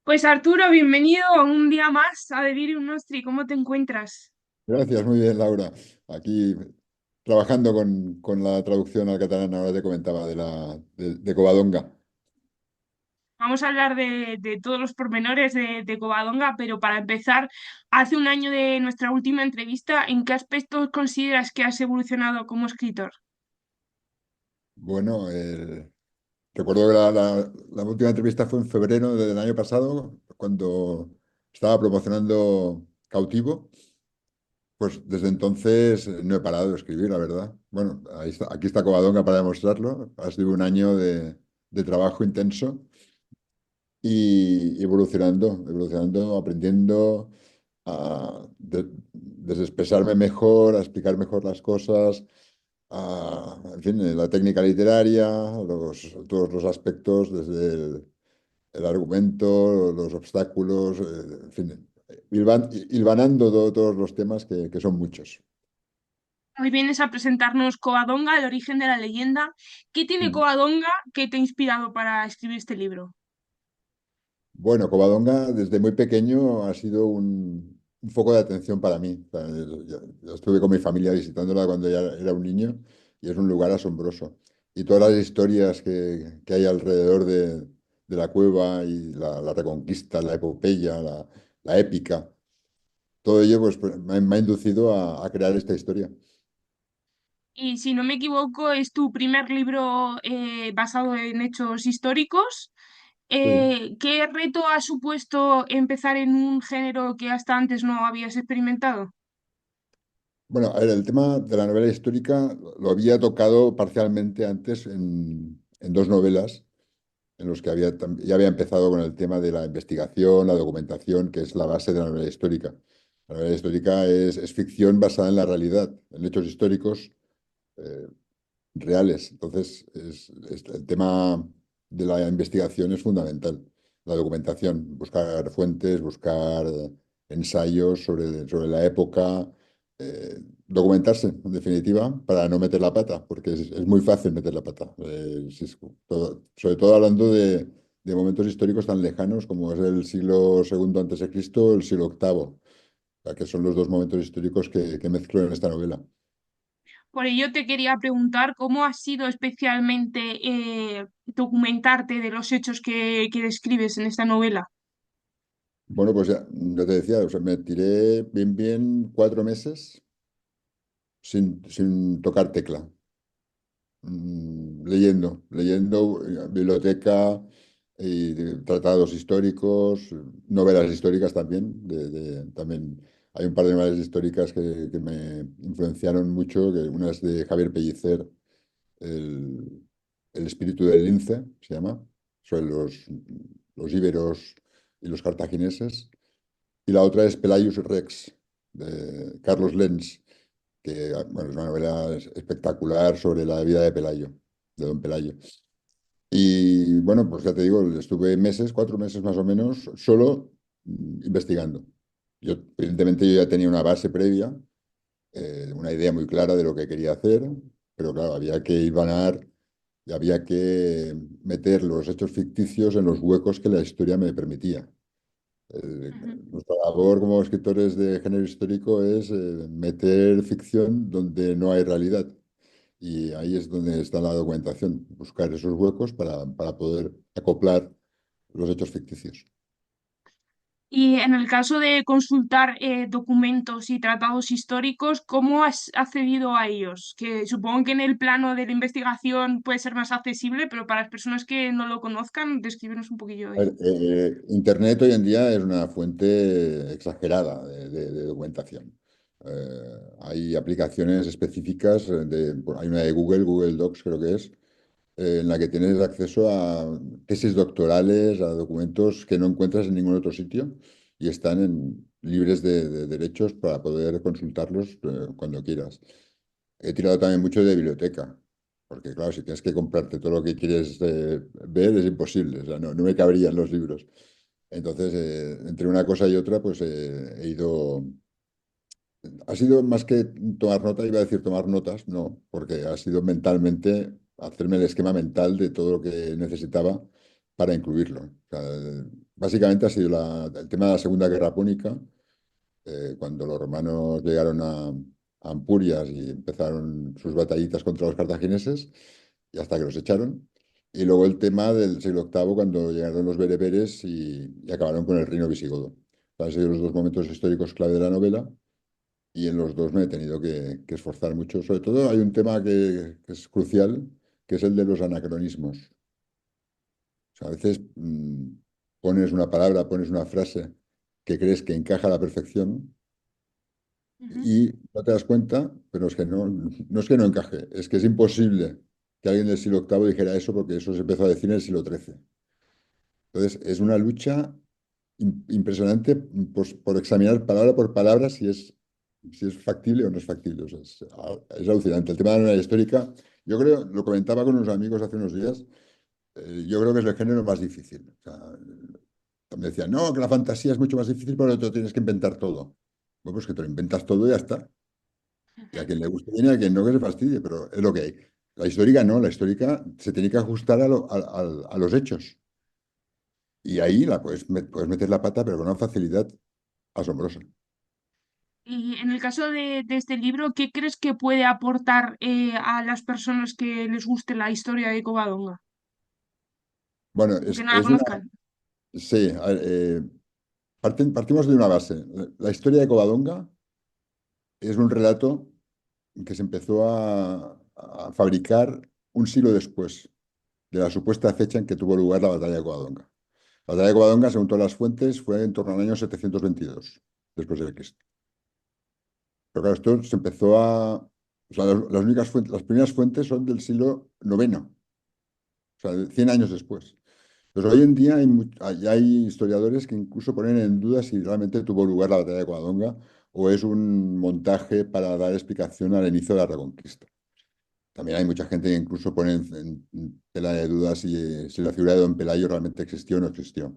Pues Arturo, bienvenido un día más a Delirium Nostri. ¿Cómo te encuentras? Gracias, muy bien, Laura. Aquí trabajando con la traducción al catalán, ahora te comentaba, de Covadonga. Vamos a hablar de todos los pormenores de Covadonga, pero para empezar, hace un año de nuestra última entrevista, ¿en qué aspectos consideras que has evolucionado como escritor? Bueno, recuerdo que la última entrevista fue en febrero del año pasado, cuando estaba promocionando Cautivo. Pues desde entonces no he parado de escribir, la verdad. Bueno, aquí está Covadonga para demostrarlo. Ha sido un año de trabajo intenso y evolucionando, aprendiendo a desexpresarme mejor, a explicar mejor las cosas, en fin, la técnica literaria, todos los aspectos, desde el argumento, los obstáculos, en fin, hilvanando todos los temas que son muchos. Hoy vienes a presentarnos Covadonga, el origen de la leyenda. ¿Qué tiene Mm. Covadonga que te ha inspirado para escribir este libro? Bueno, Covadonga desde muy pequeño ha sido un foco de atención para mí. O sea, yo estuve con mi familia visitándola cuando ya era un niño y es un lugar asombroso. Y todas las historias que hay alrededor de la cueva y la reconquista, la epopeya, la épica, todo ello pues, me ha inducido a crear esta historia. Y si no me equivoco, es tu primer libro basado en hechos históricos. Sí. ¿Qué reto ha supuesto empezar en un género que hasta antes no habías experimentado? Bueno, a ver, el tema de la novela histórica lo había tocado parcialmente antes en dos novelas en los que ya había empezado con el tema de la investigación, la documentación, que es la base de la novela histórica. La novela histórica es ficción basada en la realidad, en hechos históricos eh, reales. Entonces, el tema de la investigación es fundamental. La documentación, buscar fuentes, buscar ensayos sobre la época, documentarse, en definitiva, para no meter la pata, porque es muy fácil meter la pata. Si es sobre todo hablando de momentos históricos tan lejanos como es el siglo segundo antes de Cristo, el siglo octavo, que son los dos momentos históricos que mezclo en esta novela. Por ello te quería preguntar cómo ha sido especialmente documentarte de los hechos que describes en esta novela. Bueno, pues ya te decía, o sea, me tiré bien 4 meses sin tocar tecla, leyendo biblioteca y tratados históricos, novelas históricas también, también hay un par de novelas históricas que me influenciaron mucho, que una es de Javier Pellicer, el, el espíritu del lince, se llama, sobre los íberos y los cartagineses. Y la otra es Pelaius Rex, de Carlos Lenz, que bueno, es una novela espectacular sobre la vida de Pelayo, de don Pelayo. Y bueno, pues ya te digo, estuve meses, 4 meses más o menos, solo investigando. Evidentemente yo ya tenía una base previa, una idea muy clara de lo que quería hacer, pero claro, había que hilvanar y había que meter los hechos ficticios en los huecos que la historia me permitía. Ujú. Nuestra labor como escritores de género histórico es meter ficción donde no hay realidad. Y ahí es donde está la documentación, buscar esos huecos para poder acoplar los hechos ficticios. Y en el caso de consultar documentos y tratados históricos, ¿cómo has accedido a ellos? Que supongo que en el plano de la investigación puede ser más accesible, pero para las personas que no lo conozcan, descríbenos un poquillo A eso. ver, Internet hoy en día es una fuente exagerada de documentación. Hay aplicaciones específicas, hay una de Google, Google Docs creo que es, en la que tienes acceso a tesis doctorales, a documentos que no encuentras en ningún otro sitio y están libres de derechos para poder consultarlos cuando quieras. He tirado también mucho de biblioteca, porque claro, si tienes que comprarte todo lo que quieres ver es imposible, o sea, no me cabrían los libros. Entonces, entre una cosa y otra, pues he ido... Ha sido más que tomar nota, iba a decir tomar notas, no, porque ha sido mentalmente hacerme el esquema mental de todo lo que necesitaba para incluirlo. O sea, básicamente ha sido el tema de la Segunda Guerra Púnica, cuando los romanos llegaron a Ampurias y empezaron sus batallitas contra los cartagineses, y hasta que los echaron. Y luego el tema del siglo VIII, cuando llegaron los bereberes y acabaron con el reino visigodo. Han sido los dos momentos históricos clave de la novela, y en los dos me he tenido que esforzar mucho. Sobre todo hay un tema que es crucial, que es el de los anacronismos. O sea, a veces pones una palabra, pones una frase que crees que encaja a la perfección Ujú. y no te das cuenta, pero es que no es que no encaje, es que es imposible que alguien del siglo VIII dijera eso, porque eso se empezó a decir en el siglo XIII. Entonces, es una lucha impresionante, pues, por examinar palabra por palabra si es factible o no es factible. O sea, es alucinante. El tema de la novela histórica, yo creo, lo comentaba con unos amigos hace unos días, yo creo que es el género más difícil. O sea, me decían, no, que la fantasía es mucho más difícil porque te lo tienes que inventar todo. Bueno, pues que te lo inventas todo y ya está. Y a quien le guste bien y a quien no, que se fastidie, pero es lo que hay. La histórica no, la histórica se tiene que ajustar a los hechos. Y ahí puedes meter la pata, pero con una facilidad asombrosa. Y en el caso de este libro, ¿qué crees que puede aportar a las personas que les guste la historia de Covadonga Bueno, o que no la conozcan? sí, a ver, partimos de una base. La historia de Covadonga es un relato que se empezó a fabricar un siglo después de la supuesta fecha en que tuvo lugar la batalla de Covadonga. La batalla de Covadonga, según todas las fuentes, fue en torno al año 722 después de Cristo. Pero claro, esto se empezó o sea, las únicas fuentes, las primeras fuentes son del siglo noveno, o sea, de 100 años después. Entonces, hoy en día hay historiadores que incluso ponen en duda si realmente tuvo lugar la batalla de Covadonga o es un montaje para dar explicación al inicio de la Reconquista. También hay mucha gente que incluso pone en tela de dudas si la figura de Don Pelayo realmente existió o no existió.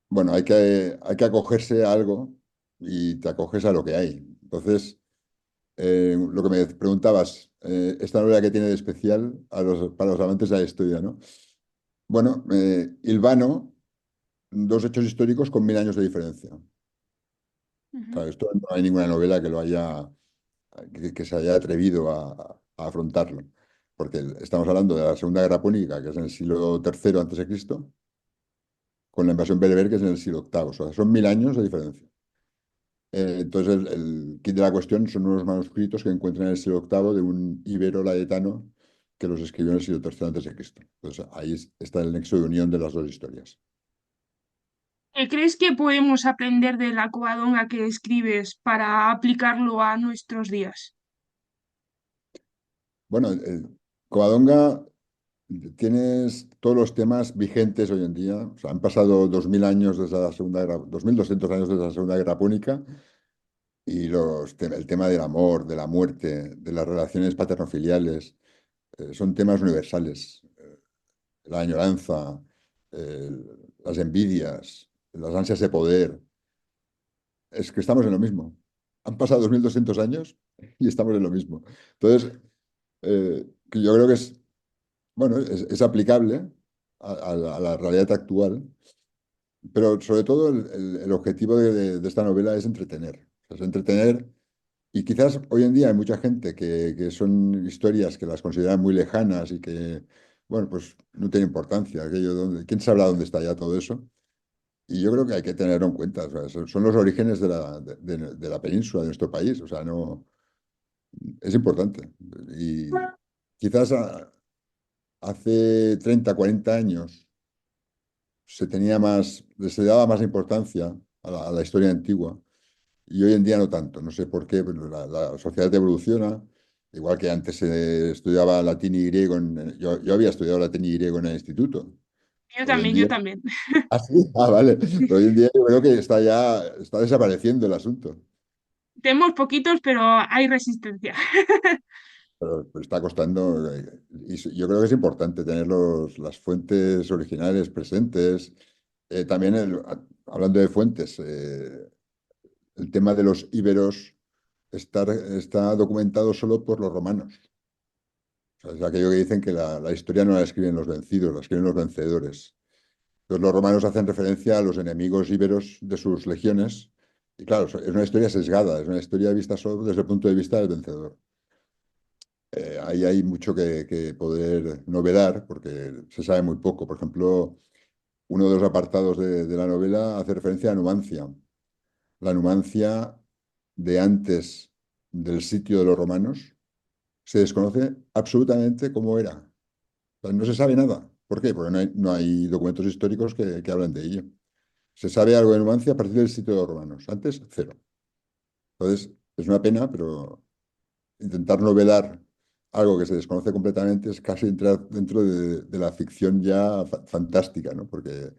Bueno, hay que acogerse a algo y te acoges a lo que hay. Entonces, lo que me preguntabas, esta novela que tiene de especial para los amantes de la historia, ¿no? Bueno, hilvano dos hechos históricos con 1000 años de diferencia. Ujú. Claro, esto no hay ninguna novela que se haya atrevido a afrontarlo, porque estamos hablando de la Segunda Guerra Púnica, que es en el siglo III antes de Cristo, con la invasión bereber, que es en el siglo VIII. O sea, son 1000 años de diferencia. Entonces, el kit de la cuestión son unos manuscritos que encuentran en el siglo VIII de un ibero laetano que los escribió en el siglo III antes de Cristo. Entonces, ahí está el nexo de unión de las dos historias. ¿Qué crees que podemos aprender de la Covadonga que escribes para aplicarlo a nuestros días? Bueno, Covadonga, tienes todos los temas vigentes hoy en día. O sea, han pasado 2000 años desde la Segunda Guerra, 2200 años desde la Segunda Guerra Púnica, y el tema del amor, de la muerte, de las relaciones paterno-filiales, son temas universales. La añoranza, eh, las envidias, las ansias de poder. Es que estamos en lo mismo. Han pasado 2200 años y estamos en lo mismo. Entonces, que yo creo que bueno, es aplicable a la realidad actual, pero sobre todo el objetivo de esta novela es entretener. O sea, es entretener, y quizás hoy en día hay mucha gente que son historias que las consideran muy lejanas y que, bueno, pues no tiene importancia. ¿Quién sabrá dónde está ya todo eso? Y yo creo que hay que tenerlo en cuenta. O sea, son los orígenes de la península, de nuestro país. O sea, no, es importante. Y quizás hace 30 40 años se daba más importancia a la historia antigua, y hoy en día no tanto. No sé por qué, pero la sociedad evoluciona. Igual que antes se estudiaba latín y griego, yo había estudiado latín y griego en el instituto. Yo Hoy en también, día, yo también. ah, sí, vale. Pero hoy en día yo creo que está desapareciendo el asunto. Tenemos poquitos, pero hay resistencia. Pero está costando, yo creo que es importante tener las fuentes originales presentes. También, hablando de fuentes, el tema de los íberos está documentado solo por los romanos. O sea, es aquello que dicen que la historia no la escriben los vencidos, la escriben los vencedores. Entonces los romanos hacen referencia a los enemigos íberos de sus legiones. Y claro, es una historia sesgada, es una historia vista solo desde el punto de vista del vencedor. Ahí hay mucho que poder novelar porque se sabe muy poco. Por ejemplo, uno de los apartados de la novela hace referencia a Numancia. La Numancia de antes del sitio de los romanos se desconoce absolutamente cómo era. O sea, no se sabe nada. ¿Por qué? Porque no hay documentos históricos que hablan de ello. Se sabe algo de Numancia a partir del sitio de los romanos. Antes, cero. Entonces, es una pena, pero intentar novelar algo que se desconoce completamente es casi entrar dentro de la ficción ya fantástica, ¿no? Porque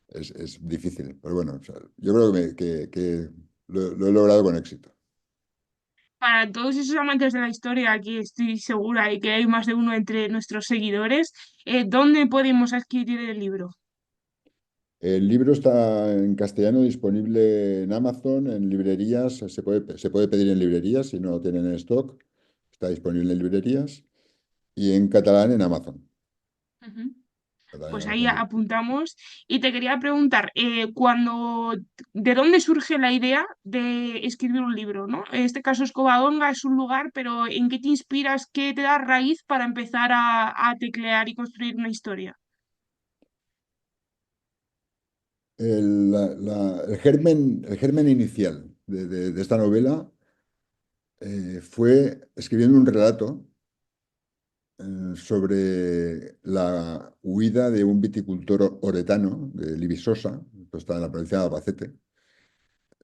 es difícil. Pero bueno, o sea, yo creo que lo he logrado con éxito. Para todos esos amantes de la historia, que estoy segura y que hay más de uno entre nuestros seguidores, ¿dónde podemos adquirir el libro? El libro está en castellano disponible en Amazon, en librerías, se puede pedir en librerías si no lo tienen en stock, está disponible en librerías, y en catalán en Amazon. Ujú. Catalán en Pues ahí Amazon. apuntamos. Y te quería preguntar, ¿de dónde surge la idea de escribir un libro, ¿no? En este caso es Covadonga, es un lugar, pero ¿en qué te inspiras, qué te da raíz para empezar a teclear y construir una historia? El germen inicial de esta novela fue escribiendo un relato sobre la huida de un viticultor oretano de Libisosa, esto está en la provincia de Albacete,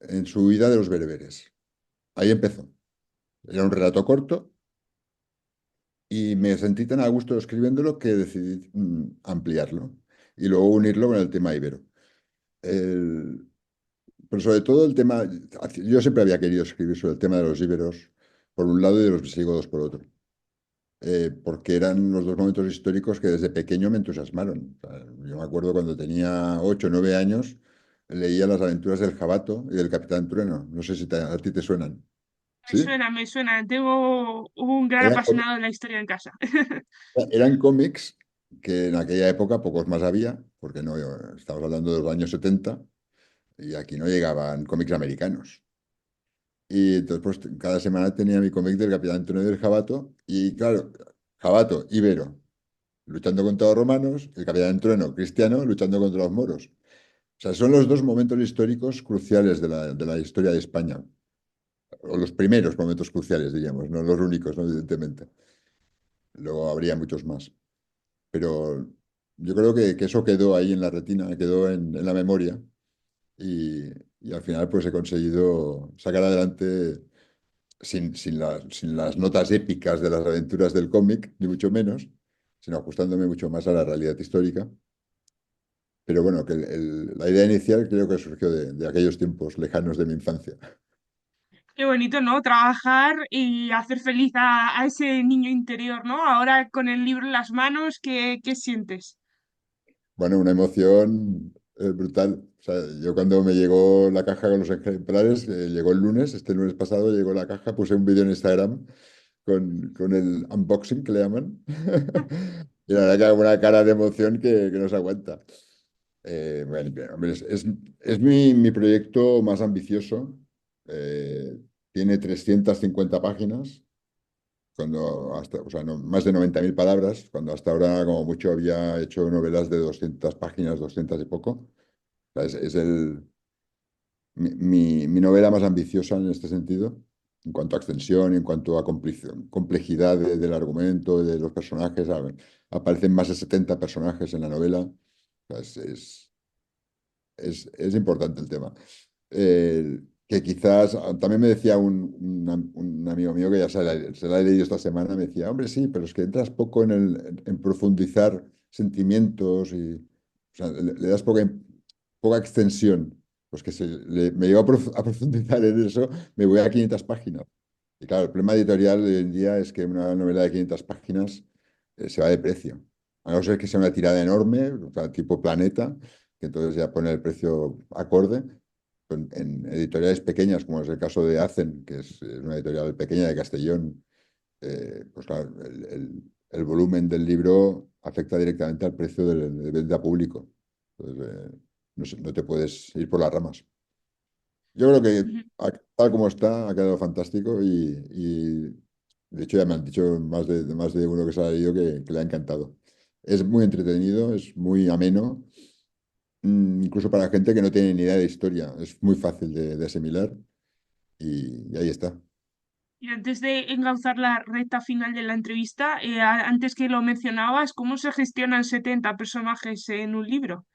en su huida de los bereberes. Ahí empezó. Era un relato corto y me sentí tan a gusto escribiéndolo que decidí ampliarlo y luego unirlo con el tema ibero. El- pero sobre todo el tema, yo siempre había querido escribir sobre el tema de los íberos por un lado y de los visigodos por otro, porque eran los dos momentos históricos que desde pequeño me entusiasmaron. O sea, yo me acuerdo cuando tenía 8 o 9 años, leía las aventuras del Jabato y del Capitán Trueno. No sé si a ti te suenan. ¿Sí? Me suena. Tengo un gran Eran, apasionado de la historia en casa. eran cómics que en aquella época pocos más había, porque no, estamos hablando de los años 70 y aquí no llegaban cómics americanos. Y entonces, pues cada semana tenía mi cómic del Capitán Antonio del Jabato. Y claro, Jabato, Ibero, luchando contra los romanos, el Capitán Trueno, cristiano, luchando contra los moros. O sea, son los dos momentos históricos cruciales de la historia de España. O los primeros momentos cruciales, diríamos, no los únicos, ¿no? Evidentemente. Luego habría muchos más. Pero yo creo que eso quedó ahí en la retina, quedó en la memoria. Y, y al final, pues he conseguido sacar adelante sin las notas épicas de las aventuras del cómic, ni mucho menos, sino ajustándome mucho más a la realidad histórica. Pero bueno, que la idea inicial creo que surgió de aquellos tiempos lejanos de mi infancia. Qué bonito, ¿no? Trabajar y hacer feliz a ese niño interior, ¿no? Ahora con el libro en las manos, ¿qué sientes? Bueno, una emoción brutal. O sea, yo cuando me llegó la caja con los ejemplares, llegó el lunes, este lunes pasado llegó la caja, puse un vídeo en Instagram con el unboxing que le llaman. Y la verdad que hago una cara de emoción que no se aguanta. Bueno, bien, hombre, es mi proyecto más ambicioso. Eh, Tiene 350 páginas, o sea, más de 90.000 palabras, cuando hasta ahora como mucho había hecho novelas de 200 páginas, 200 y poco. O sea, es mi novela más ambiciosa en este sentido, en cuanto a extensión, en cuanto a complejidad del argumento, de los personajes. Aparecen más de 70 personajes en la novela. O sea, es importante el tema. Que quizás, también me decía un amigo mío que ya se la he leído esta semana, me decía, hombre, sí, pero es que entras poco en profundizar sentimientos y o sea, le das poca extensión. Pues que me llevo a profundizar en eso, me voy a 500 páginas. Y claro, el problema editorial hoy en día es que una novela de 500 páginas se va de precio. A no ser que sea una tirada enorme, o sea, tipo Planeta, que entonces ya pone el precio acorde. En editoriales pequeñas, como es el caso de Acen, que es una editorial pequeña de Castellón, pues claro, el volumen del libro afecta directamente al precio de venta público. Entonces, no sé, no te puedes ir por las ramas. Yo creo que tal como está, ha quedado fantástico de hecho ya me han dicho más de uno que se ha leído que le ha encantado. Es muy entretenido, es muy ameno, incluso para gente que no tiene ni idea de historia. Es muy fácil de asimilar y ahí está. Y antes de engauzar la recta final de la entrevista, antes que lo mencionabas, ¿cómo se gestionan 70 personajes en un libro?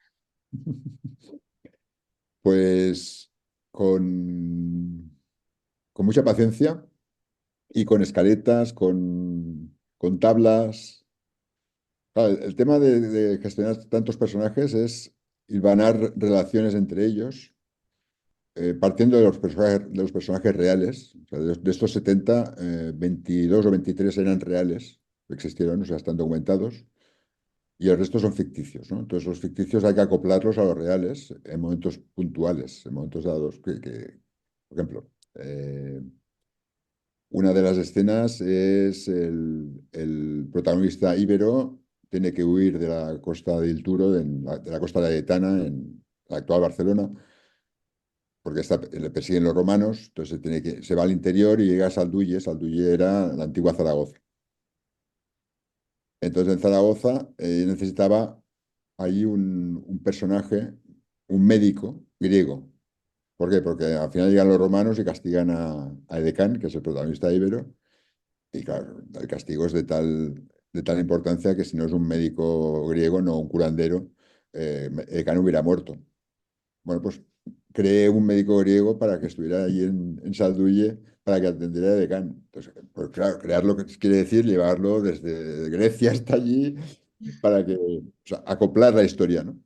Pues con, con mucha paciencia y con escaletas, con tablas. Claro, el tema de gestionar tantos personajes es hilvanar relaciones entre ellos, partiendo de los personajes reales. O sea, de estos 70, 22 o 23 eran reales, existieron, o sea, están documentados, y el resto son ficticios, ¿no? Entonces, los ficticios hay que acoplarlos a los reales en momentos puntuales, en momentos dados. Por ejemplo, una de las escenas es el protagonista íbero tiene que huir de la costa del Turo, de la costa gaditana, en la actual Barcelona, porque le persiguen los romanos, entonces se va al interior y llega a Salduye. Salduye era la antigua Zaragoza. Entonces en Zaragoza necesitaba ahí un personaje, un médico griego. ¿Por qué? Porque al final llegan los romanos y castigan a Edecán, que es el protagonista íbero. Y claro, el castigo es de tal importancia que si no es un médico griego, no un curandero, Cano hubiera muerto. Bueno, pues creé un médico griego para que estuviera allí en Salduye para que atendiera a Decán. Entonces, pues claro, crearlo quiere decir llevarlo desde Grecia hasta allí para que, o sea, acoplar la historia, ¿no?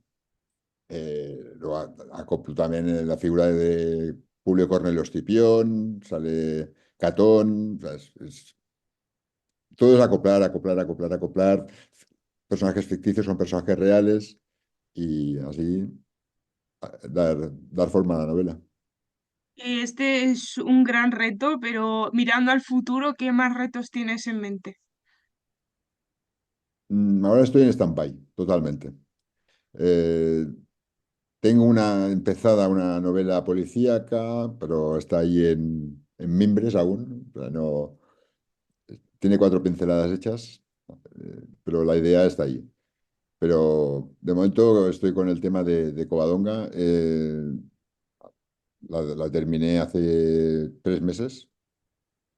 Luego acoplo también la figura de Publio Cornelio Escipión, sale Catón, o sea, todo es acoplar, acoplar, acoplar, acoplar. Personajes ficticios son personajes reales y así dar forma a la novela. Este es un gran reto, pero mirando al futuro, ¿qué más retos tienes en mente? Ahora estoy en stand-by, totalmente. Eh, Tengo empezada una novela policíaca, pero está ahí en mimbres aún. O sea, no, tiene cuatro pinceladas hechas, pero la idea está ahí. Pero de momento estoy con el tema de Covadonga. La terminé hace 3 meses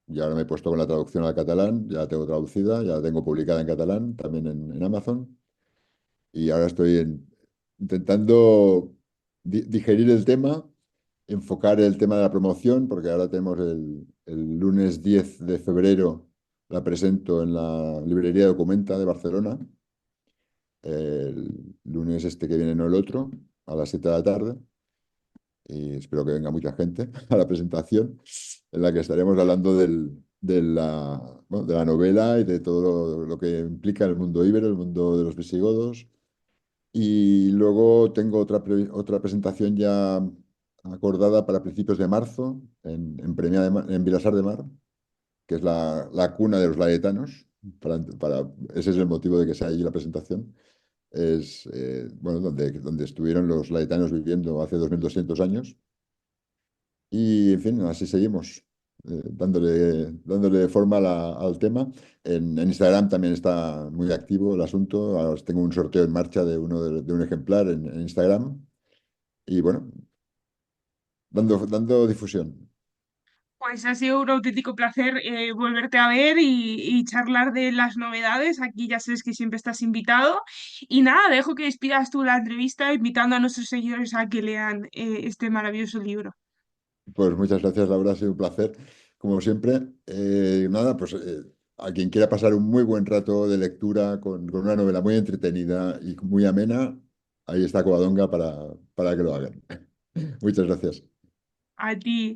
y ahora me he puesto con la traducción al catalán. Ya la tengo traducida, ya la tengo publicada en catalán, también en Amazon. Y ahora intentando digerir el tema, enfocar el tema de la promoción, porque ahora tenemos el lunes 10 de febrero, la presento en la librería Documenta de Barcelona, el lunes este que viene, no el otro, a las 7 de la tarde, y espero que venga mucha gente a la presentación, en la que estaremos hablando bueno, de la novela y de todo lo que implica el mundo íbero, el mundo de los visigodos. Y luego tengo otra presentación ya acordada para principios de marzo en Vilasar de Mar, que es la cuna de los laetanos. Ese es el motivo de que sea allí la presentación. Es bueno, donde estuvieron los laetanos viviendo hace 2200 años. Y en fin, así seguimos, dándole forma al tema. En Instagram también está muy activo el asunto. Ahora tengo un sorteo en marcha de un ejemplar en Instagram. Y bueno, dando difusión. Pues ha sido un auténtico placer volverte a ver y charlar de las novedades. Aquí ya sabes que siempre estás invitado. Y nada, dejo que despidas tú la entrevista invitando a nuestros seguidores a que lean este maravilloso libro. Pues muchas gracias, Laura, ha sido un placer, como siempre. Nada, pues a quien quiera pasar un muy buen rato de lectura con una novela muy entretenida y muy amena, ahí está Covadonga para que lo hagan. Muchas gracias. A ti.